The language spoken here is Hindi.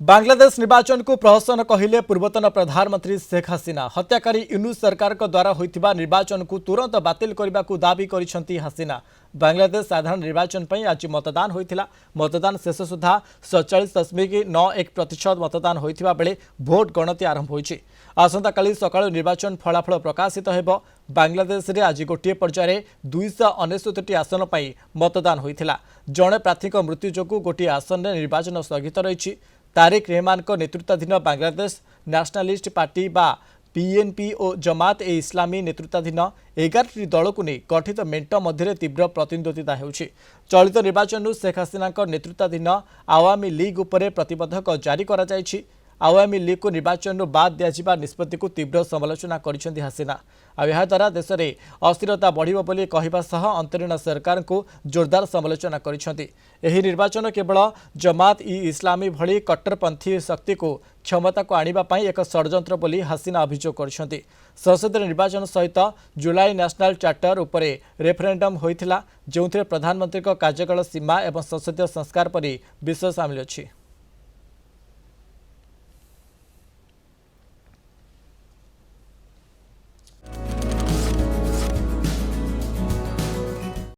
बांग्लादेश निर्वाचन को प्रहसन कहले पूर्वतन प्रधानमंत्री शेख हसीना। हत्याकारी यूनुस सरकार द्वारा होइथिबा निर्वाचन को तुरंत बातिल करने को दाबी करिसेंती हसीना। बांग्लादेश साधारण निर्वाचन पर आज मतदान होइथिला। मतदान शेष सुधा 47.91% मतदान होइथिबा बेले भोट गणति आरंभ होइछि। आसंता काली सकाळ निर्वाचन फलाफल प्रकाशित हेबो। बांग्लादेश रे आज गोटे पर्यायर 269 आसन पर मतदान होइथिला। जणे प्रार्थी मृत्यु जोगु गोटे आसन में निर्वाचन स्थगित रही। तारिक रहमान को नेतृत्वाधीन बांग्लादेश नेशनलिस्ट पार्टी बा पीएनपी और जमात ए इस्लामी नेतृत्वाधीन 11 दल को नहीं गठित मेंट मध्य तीव्र प्रतिद्वंदिता होउछि। चलित निर्वाचन शेख हसीना नेतृत्वाधीन आवामी लीग उपर प्रतिबंधक जारी करा जायछि। आवामी लीग को निर्वाचन बाद दिया निष्पत्ति को तीव्र समालोचना करिसेंती हसीना। यह द्वारा देश में अस्थिरता बढ़िबो बोली कहबा सह अंतरीण सरकार को जोरदार समालोचना करिसेंती। एही निर्वाचन केवल जमात इ इस्लामी भली कट्टरपंथी शक्ति को क्षमता को आनिबा पई एक षड्यंत्र बोली हसीना अभियोग करिसेंती। संसद निर्वाचन सहित जुलाई नेशनल चार्टर उपरे रेफरेंडम होइथिला, जोंथरे प्रधानमंत्री को कार्यकाल सीमा एवं संसदीय संस्कार पर विषय सामिल अछि।